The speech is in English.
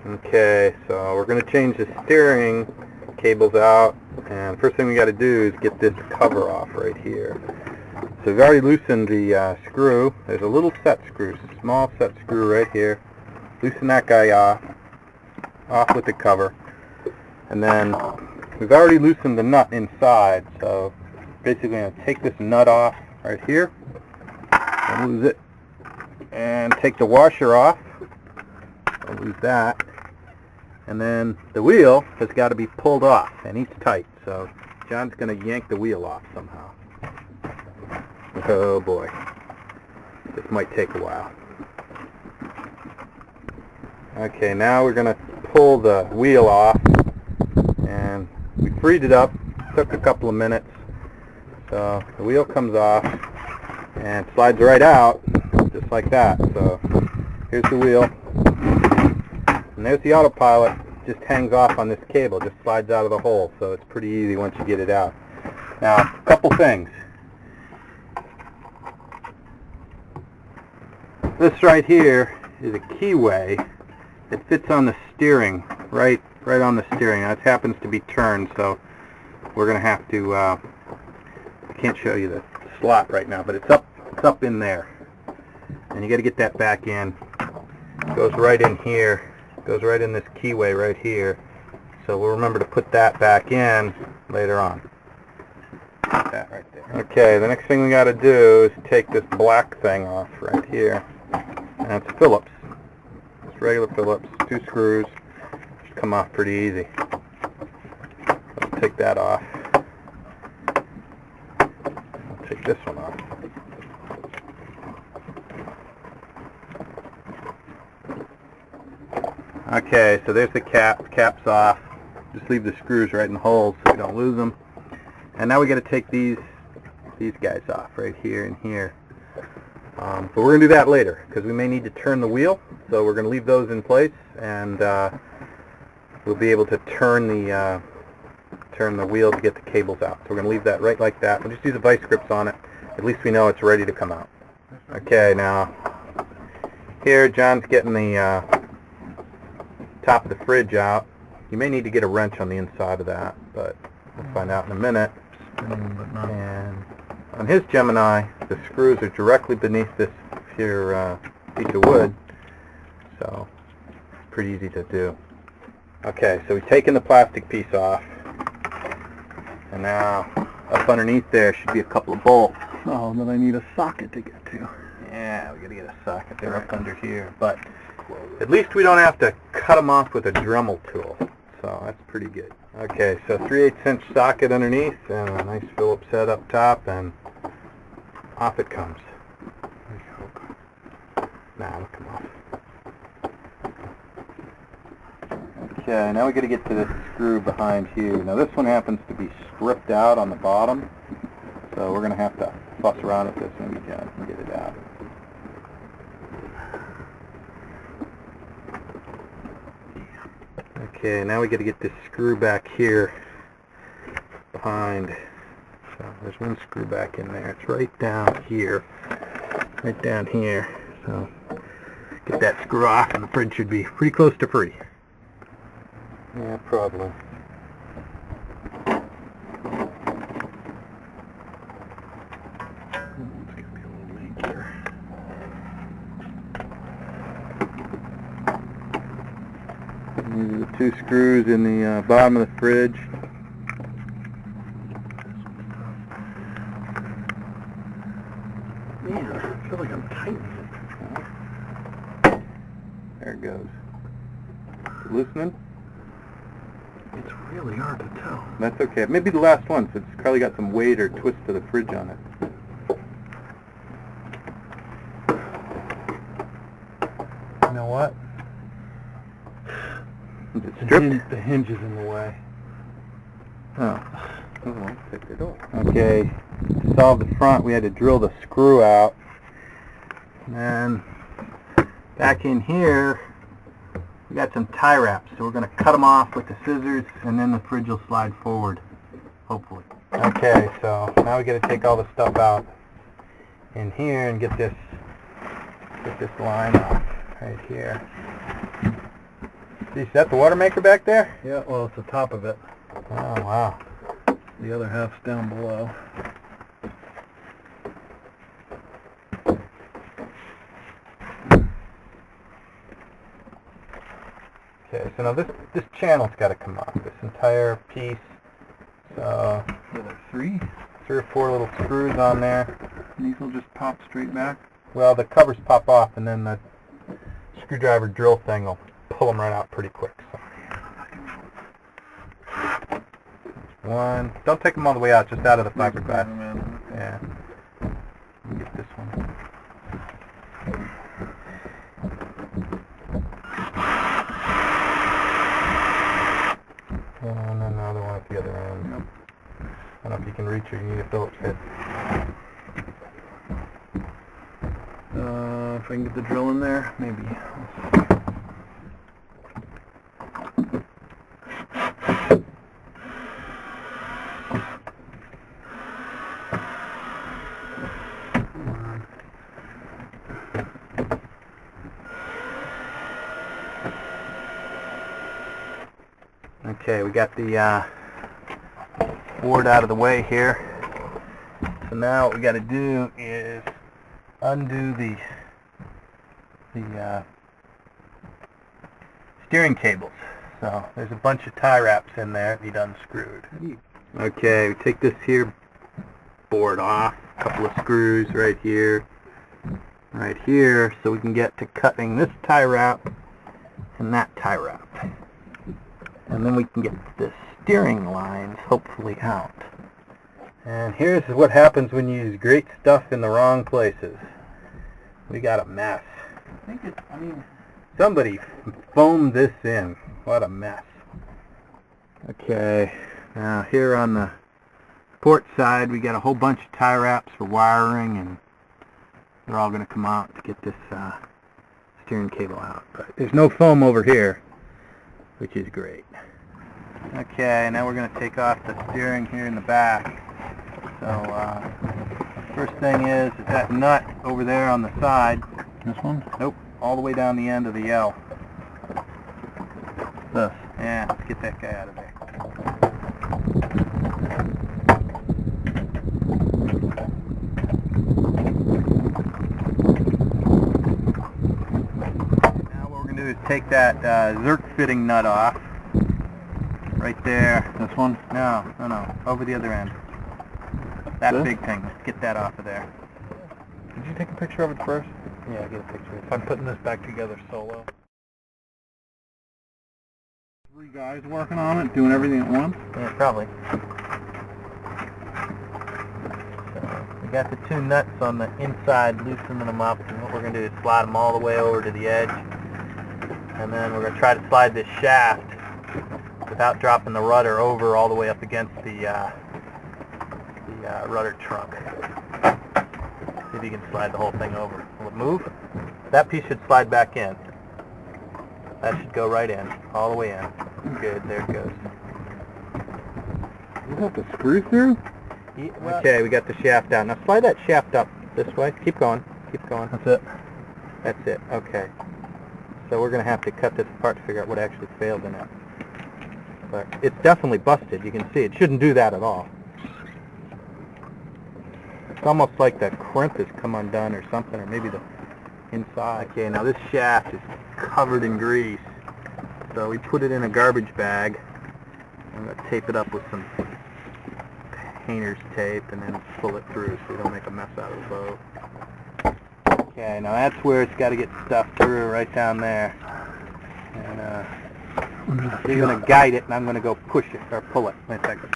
Okay, so we're going to change the steering cables out, and first thing we got to do is get this cover off right here. So we've already loosened the screw. There's a little set screw, small set screw right here. Loosen that guy off with the cover. And then we've already loosened the nut inside, so basically I'm going to take this nut off right here, and lose it, and take the washer off. I'll lose that. And then the wheel has got to be pulled off, and it's tight, so John's going to yank the wheel off somehow. Oh boy, this might take a while. Okay, now we're going to pull the wheel off, and we freed it up. Took a couple of minutes. So the wheel comes off and slides right out, just like that. So here's the wheel, and there's the autopilot. Just hangs off on this cable, just slides out of the hole, so it's pretty easy once you get it out. Now, a couple things. This right here is a keyway. It fits on the steering, right on the steering. Now, it happens to be turned, so we're going to have to, I can't show you the slot right now, but it's up in there. And you got to get that back in. It goes right in here. Goes right in this keyway right here, so we'll remember to put that back in later on. Put that right there. Okay, the next thing we got to do is take this black thing off right here, and it's Phillips. It's regular Phillips, 2 screws. Just come off pretty easy. I'll take that off. I'll take this one off. Okay, so there's the cap. Cap's off. Just leave the screws right in the holes so we don't lose them. And now we got to take these guys off right here and here. But we're going to do that later because we may need to turn the wheel. So we're going to leave those in place, and we'll be able to turn the wheel to get the cables out. So we're going to leave that right like that. We'll just use the vice grips on it. At least we know it's ready to come out. Okay, now here John's getting the top of the fridge out. You may need to get a wrench on the inside of that, but we'll find out in a minute. And on his Gemini, the screws are directly beneath this here piece of wood, so it's pretty easy to do. Okay, so we've taken the plastic piece off, and now up underneath there should be a couple of bolts. Oh, then I need a socket to get to. Yeah, we gotta get a socket there up under here, but at least we don't have to cut them off with a Dremel tool, so that's pretty good. Okay, so 3/8" socket underneath, and a nice Phillips head up top, and off it comes. Nah, it'll come off. Okay, now we got to get to this screw behind here. Now this one happens to be stripped out on the bottom, so we're going to have to fuss around with this when we can get it out. Okay, now we got to get this screw back here behind. So there's one screw back in there. It's right down here. Right down here. So get that screw off, and the fridge should be pretty close to free. Yeah, probably. It's going to be a little leakier. These are the 2 screws in the bottom of the fridge. Man, I feel like I'm tightening it. There it goes. Loosening? It's really hard to tell. That's okay. Maybe the last one, so it's probably got some weight or twist to the fridge on it. You know what? Is it stripped? The hinge is in the way. Oh. Okay, to solve the front, we had to drill the screw out. And then back in here, we got some tie wraps, so we're going to cut them off with the scissors, and then the fridge will slide forward, hopefully. Okay, so now we got to take all the stuff out in here and get this line off right here. Is that the water maker back there? Yeah, well, it's the top of it. Oh, wow. The other half's down below. Okay, so now this channel's got to come off, this entire piece. So, Three? 3 or 4 little screws on there. And these will just pop straight back? Well, the covers pop off, and then the screwdriver drill thing will pull them right out pretty quick. So. One. Don't take them all the way out, just out of the fiberglass. Yeah. Let me get this one. And then another one at the other end. Yep. I don't know if you can reach it. You need a Phillips head. If I can get the drill in there, maybe. Okay, we got the board out of the way here. So now what we got to do is undo the steering cables. So there's a bunch of tie wraps in there that need unscrewed. Okay, we take this here board off, a couple of screws right here, so we can get to cutting this tie wrap and that tie wrap. And then we can get the steering lines hopefully out. And here's what happens when you use great stuff in the wrong places. We got a mess. Somebody foamed this in. What a mess. Okay, now here on the port side we got a whole bunch of tie wraps for wiring, and they're all going to come out to get this steering cable out. But there's no foam over here, which is great. Okay, now we're going to take off the steering here in the back. So first thing is that nut over there on the side. This one? Nope, all the way down the end of the L. This? Yeah, let's get that guy out of there. Now what we're going to do is take that Zerk fitting nut off. Right there. This one? No, over the other end. That This? big thing, let's get that off of there. Did you take a picture of it first? Yeah, get a picture of it. I'm putting this back together solo. 3 guys working on it, doing everything at once? Yeah, probably. So, we got the 2 nuts on the inside, loosening them up, and what we're going to do is slide them all the way over to the edge. And then we're going to try to slide this shaft without dropping the rudder over all the way up against the rudder trunk. See if you can slide the whole thing over. Will it move? That piece should slide back in. That should go right in, all the way in. Good, there it goes. You have to screw through? Yeah, well, okay, we got the shaft out. Now slide that shaft up this way. Keep going. Keep going. That's it. That's it. Okay. So we're going to have to cut this apart to figure out what actually failed in it. But it's definitely busted. You can see it shouldn't do that at all. It's almost like the crimp has come undone or something, or maybe the inside. Okay, now this shaft is covered in grease. So we put it in a garbage bag. I'm going to tape it up with some painter's tape and then pull it through so we don't make a mess out of the boat. Okay, now that's where it's got to get stuffed through, right down there. And you're going to guide it, and I'm going to go push it, or pull it. Wait a second.